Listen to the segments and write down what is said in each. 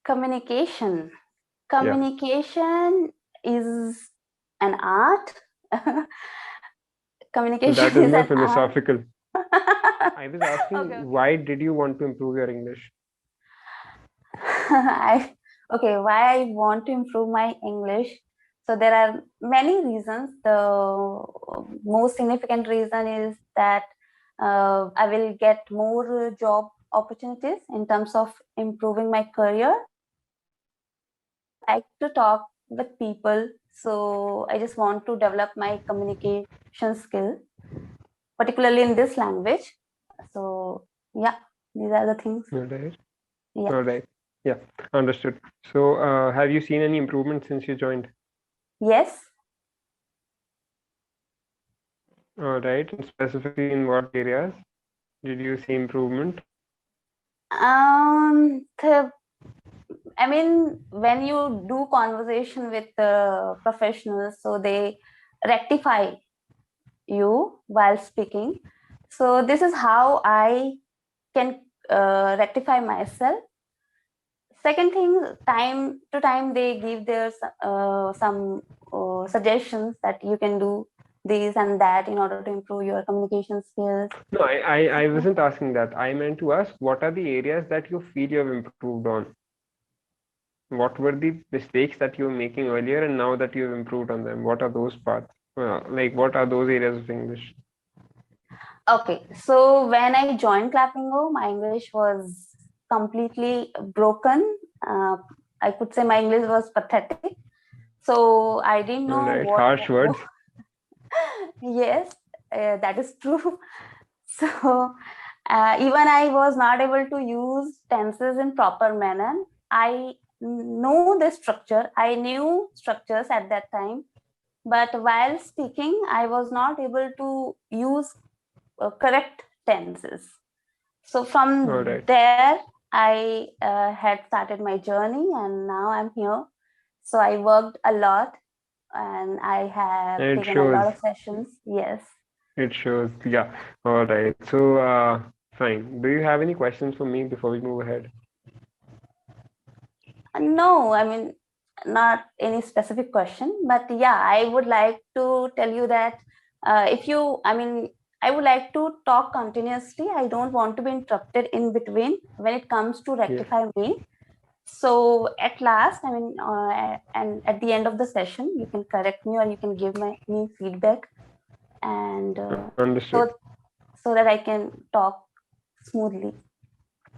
Communication. Yeah. Communication is an art. That Communication is is more an art. philosophical. I was Okay, asking, okay. why did you want to improve your English? Okay, why I want to improve my English. So there are many reasons. The most significant reason is that I will get more job opportunities in terms of improving my career. I like to talk with people, so I just want to develop my communication skill, particularly in this language. So yeah, these are the things. All right. Yeah. All right. Yeah, understood. So, have you seen any improvement since you joined? Yes. All right. And specifically in what areas did you see improvement? The I mean, when you do conversation with professionals, so they rectify you while speaking. So this is how I can rectify myself. Second thing, time to time they give their some suggestions that you can do this and that in order to improve your communication skills. No, I wasn't asking that. I meant to ask, what are the areas that you feel you have improved on? What were the mistakes that you were making earlier and now that you've improved on them? What are those parts? Like, what are those areas of English? Okay, so when I joined Clapingo, my English was completely broken. Uh, I could say my English was pathetic. So I didn't All know right, what. harsh words. Yes, that is true. So even I was not able to use tenses in proper manner. I know the structure. I knew structures at that time, but while speaking, I was not able to use correct tenses. So All from right. there, I had started my journey, and now I'm here. So I worked a lot, and I have It taken a shows. lot of sessions. Yes. It shows. Yeah. All right. So, fine. Do you have any questions for me before we move ahead? No, I mean, not any specific question, but yeah, I would like to tell you that if you, I mean, I would like to talk continuously. I don't want to be interrupted in between when it comes to Yeah. rectify me. So at last, I mean, and at the end of the session, you can correct me or you can give me feedback, and Understood. so so that I can talk smoothly.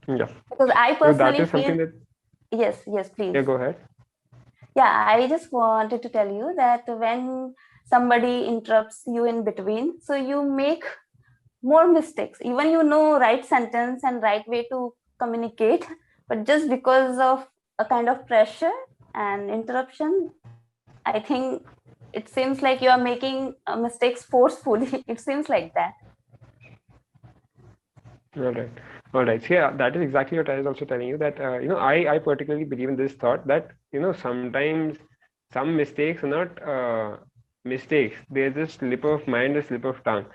Yeah. Because I So that personally is feel, something that. yes, Yeah. please. Go ahead. Yeah, I just wanted to tell you that when somebody interrupts you in between, so you make more mistakes. Even you know right sentence and right way to communicate, but just because of a kind of pressure and interruption, I think it seems like you are making mistakes forcefully. It seems like that. All right. All right. So yeah, that is exactly what I was also telling you that I particularly believe in this thought that sometimes some mistakes are not mistakes. They're just slip of mind or slip of tongue.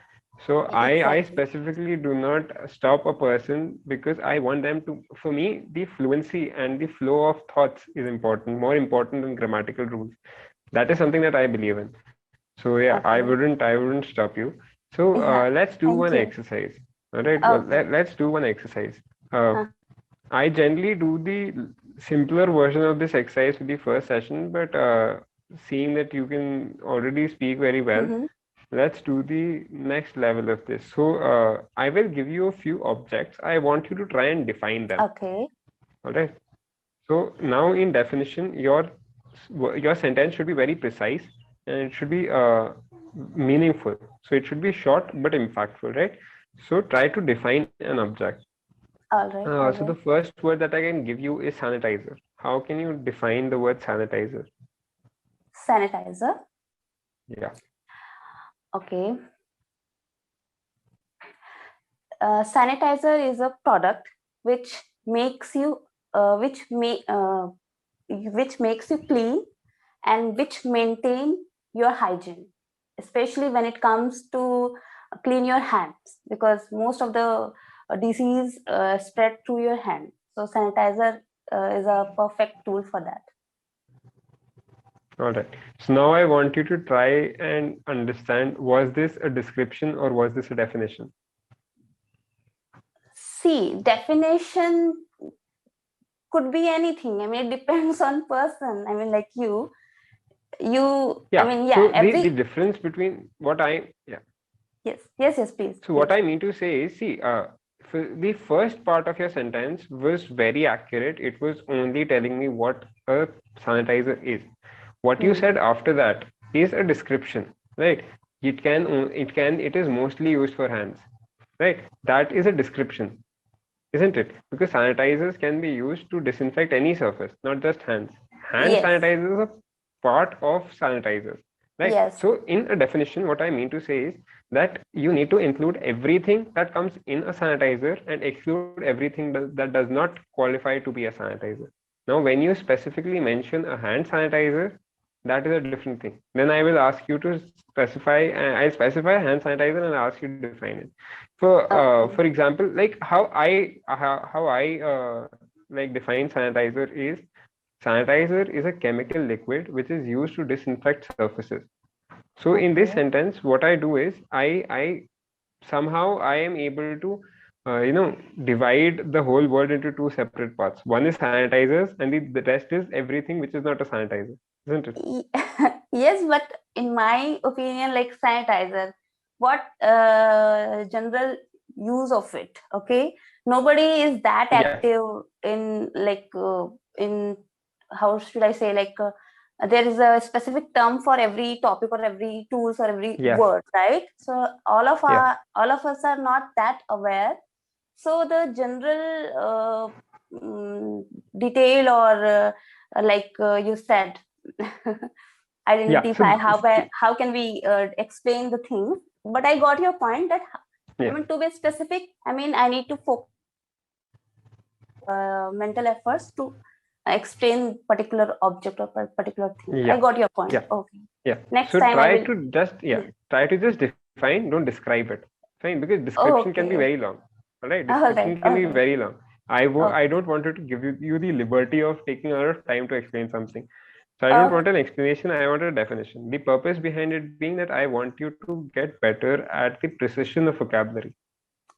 So I Exactly. specifically do not stop a person because I want them to. For me, the fluency and the flow of thoughts is important, more important than grammatical rules. That is something that I believe in. So yeah, Okay. I wouldn't stop you. So Yeah. let's do one Thank you. exercise. All right. Well, Okay. let's do one exercise. Uh, Huh. I generally do the simpler version of this exercise for the first session, but seeing that you can already speak very well, Mm-hmm. let's do the next level of this. So I will give you a few objects. I want you to try and define them. Okay. All right. So now in definition, your sentence should be very precise and it should be meaningful. So it should be short but impactful, right? So try to define an object. All right. All So the right. first word that I can give you is sanitizer. How can you define the word sanitizer? Sanitizer. Yeah. Okay. Sanitizer is a product which makes you which may which makes you clean and which maintain your hygiene, especially when it comes to clean your hands, because most of the disease spread through your hand. So sanitizer is a perfect tool for that. All right. So now I want you to try and understand, was this a description or was this a definition? See, definition could be anything. I mean, it depends on person. I mean, like I Yeah. mean, So yeah, the difference between what I yeah. yes, please, So what please. I mean to say is, see, the first part of your sentence was very accurate. It was only telling me what a sanitizer is. What you Hmm. said after that is a description, right? It is mostly used for hands, right? That is a description, isn't it? Because sanitizers can be used to disinfect any surface, not just hands. Hand Yes, sanitizers are part of sanitizers, right? yes, So, in a definition, what I mean to say is that you need to include everything that comes in a sanitizer and exclude everything that does not qualify to be a sanitizer. Now, when you specifically mention a hand sanitizer, that is a different thing. Then I will ask you to specify, I'll specify hand sanitizer and I'll ask you to define it. For okay, example, like how I like define sanitizer is, sanitizer is a chemical liquid which is used to disinfect surfaces. So in this okay. sentence, what I do is I somehow I am able to divide the whole word into two separate parts. One is sanitizers, and the rest is everything which is not a sanitizer, isn't it? Y- Yes, but in my opinion, like sanitizer, what general use of it? Okay, nobody is that Yeah, active in like in how should I say, like there is a specific term for every topic or every tools or every yes, word, right? So yes. all of us are not that aware. So the general detail or like you said, Yeah. identify So how can we explain the things. But I got your point that I yeah, mean, to be specific, I mean, I need to focus mental efforts to explain particular object or particular thing. I yeah, got your point. yeah, Okay, yeah. next So time I try will. to just Yes. define, don't describe it. Fine, because description can be Okay. very long. All right, All description right. can be All right. very long. I Okay. don't want to give you the liberty of taking a lot of time to explain something. So I don't want Okay. an explanation, I want a definition. The purpose behind it being that I want you to get better at the precision of vocabulary,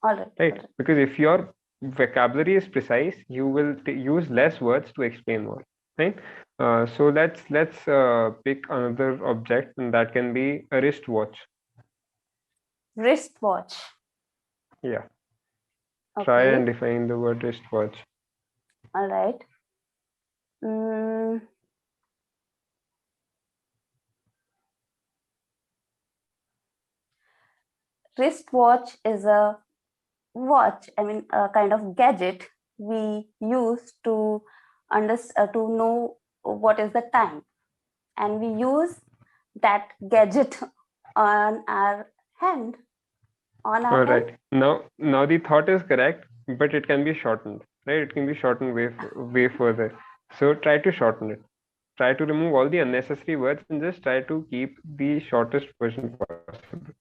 All right. All right? right. Because if your vocabulary is precise, you will use less words to explain more, right? So let's pick another object, and that can be a wristwatch. Wristwatch. Yeah, try and Okay. define the word wristwatch. All right. Mm, wristwatch is a watch. I mean, a kind of gadget we use to to know what is the time, and we use that gadget on our hand. On our All hand. right. Now the thought is correct, but it can be shortened, right? It can be shortened way further. So try to shorten it. Try to remove all the unnecessary words and just try to keep the shortest version possible.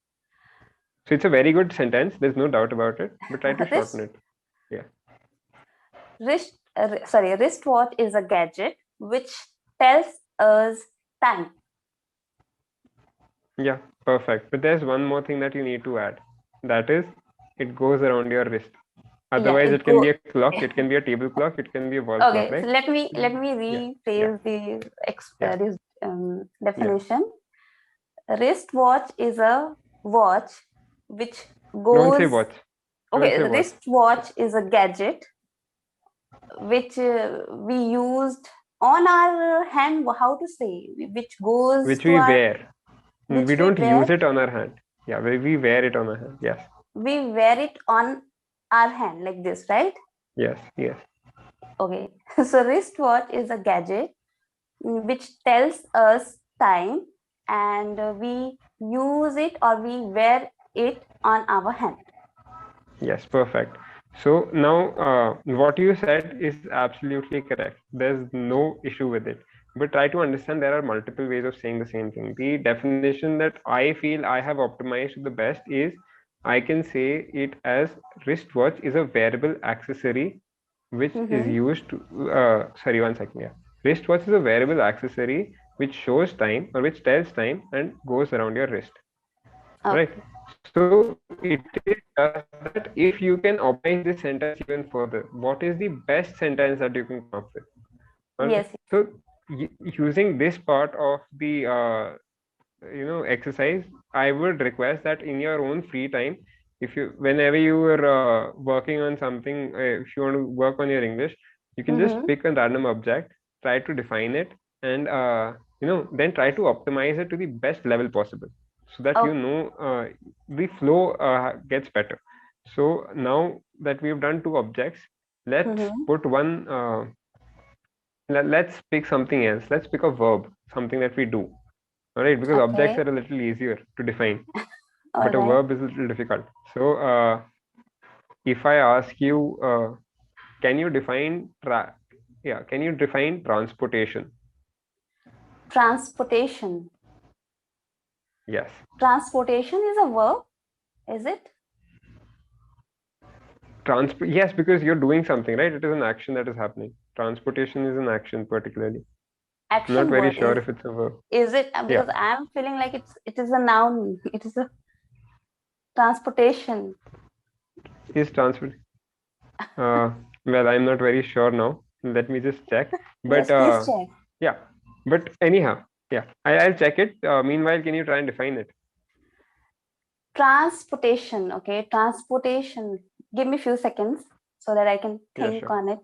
So it's a very good sentence. There's no doubt about it, but try to shorten it. Wrist Yeah. wristwatch is a gadget which tells us time. Yeah. Perfect. But there's one more thing that you need to add. That is, it goes around your wrist. Yeah, Otherwise, it it can go. be a clock. It can be a table clock. It can be a wall clock, Okay, right? so let me Yeah. Yeah. rephrase the Yeah. this Yeah. definition. Wristwatch is a watch which Don't say goes. watch. Don't Okay, say the watch. wristwatch is a gadget which we used on our hand. How to say? Which goes Which to we our, wear. We which we don't wear. use it on our hand. Yeah, we wear it on our hand. Yes. We wear it on our hand like this, right? Yes. Yes. Okay. So wristwatch is a gadget which tells us time, and we use it or we wear it on our hand. Yes. Perfect. So now, what you said is absolutely correct. There's no issue with it. But try to understand there are multiple ways of saying the same thing. The definition that I feel I have optimized the best is, I can say it as, wristwatch is a wearable accessory which is Mm-hmm. used to, sorry, one second, yeah. Wristwatch is a wearable accessory which shows time or which tells time and goes around your wrist, right? Okay. So it is just that if you can optimize this sentence even further, what is the best sentence that you can come up with? All right. Yes. So using this part of the exercise, I would request that in your own free time, if you whenever you are working on something, if you want to work on your English, you can just Mm-hmm. pick a random object, try to define it, and then try to optimize it to the best level possible, so that Okay. the flow gets better. So now that we've done two objects, let's Mm-hmm. put one let's pick something else. Let's pick a verb, something that we do. All right, because objects Okay. are a little easier to define, All but a right. verb is a little difficult. So, if I ask you, can you define can you define transportation? Transportation. Yes. Transportation is a verb, is it? Yes, because you're doing something, right? It is an action that is happening. Transportation is an action, particularly. I'm not Action very word sure if it's a verb. is it? Yeah, Because I'm feeling like it is a noun. It is a transportation. is transport. Uh, well, I'm not very sure now. Let me just check. But Yes, please check. yeah, but anyhow, yeah, I'll check it. Meanwhile, can you try and define it? Transportation. Okay, transportation. Give me a few seconds so that I can Yeah, think sure. on it.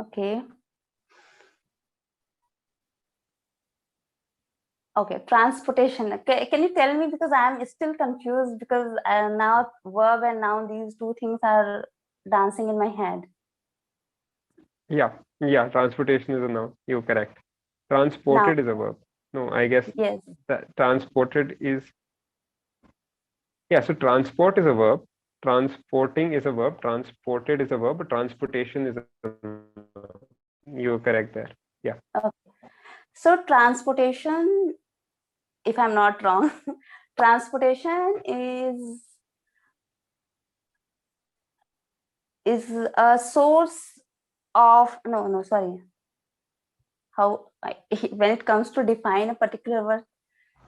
Okay. Okay, transportation. Can you tell me, because I am still confused, because now verb and noun, these two things are dancing in my head. Yeah, yeah, transportation is a noun. You're correct. Now, Transported is a verb. No, I guess yes. that transported is, yeah, so transport is a verb. Transporting is a verb. Transported is a verb. But transportation is a noun. You're correct there. Yeah. Okay. So transportation, if I'm not wrong, transportation is a source of, no, sorry. How when it comes to define a particular word,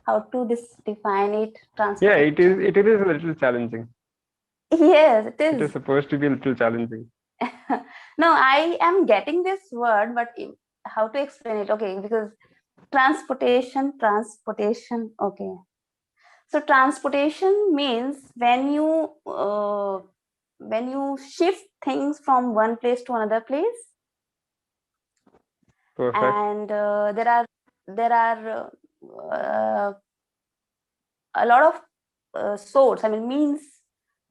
how to define it? Yeah, it is. Transportation. It is a little challenging. Yes, it It is is. supposed to be a little challenging. No, I am getting this word, but how to explain it? Okay, because transportation. Okay, so transportation means when you shift things from one place to another place, Perfect. and there are uh, a lot of source. I mean,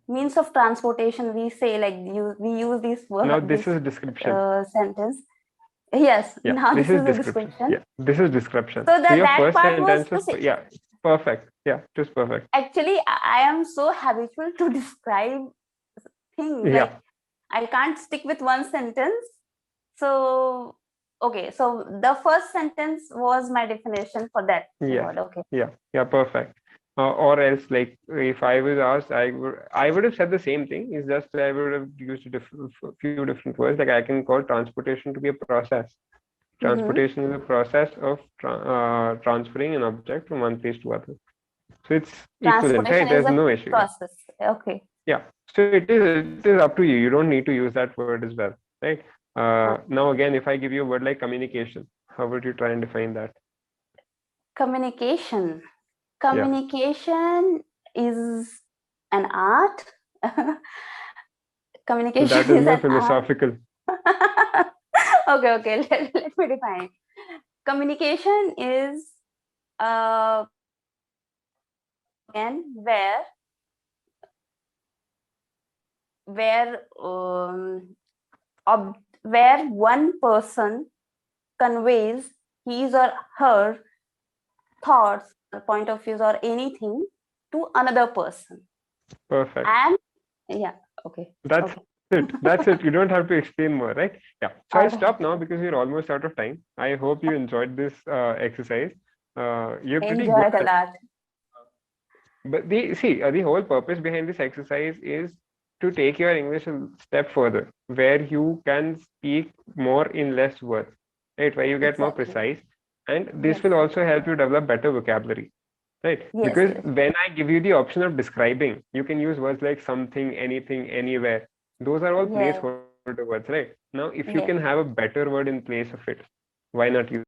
means of transportation. We say, like, we use this Now word, this this is description. sentence. Yes, Yeah, now this this is is a description. description. Yeah, this is description. So So your that first part was sentence to was, say, yeah, perfect. Yeah, it was perfect. actually, I am so habitual to describe things, like Yeah, I can't stick with one sentence. So okay, so the first sentence was my definition for that yes, word. Okay. yeah, perfect. Or else, like if I was asked, I would have said the same thing. It's just I would have used few different words. Like I can call transportation to be a process. Mm-hmm. Transportation is a process of transferring an object from one place to other. So it's equivalent, right? Transportation is There's a no issue. process. Okay. Yeah. So it is up to you. You don't need to use that word as well, right? Now again, if I give you a word like communication, how would you try and define that? Communication. Yeah. Communication is an art. That Communication is is more an art. philosophical. Okay, let me define. Communication is again where where one person conveys his or her thoughts, point of views, or anything to another person. Perfect. And yeah, okay. That's Okay. it. That's it. You don't have to explain more, right? Yeah. So All I'll right. stop now because we're almost out of time. I hope you enjoyed this exercise. You're pretty good Enjoyed a at. lot. But the whole purpose behind this exercise is to take your English a step further, where you can speak more in less words, right? Where you get more Exactly. precise, and this Yes. will also help you develop better vocabulary, right? Yes. Because Yes. when I give you the option of describing, you can use words like something, anything, anywhere. Those are all Yes. placeholder words, right? Now, if you can Yes. have a better word in place of it, why not use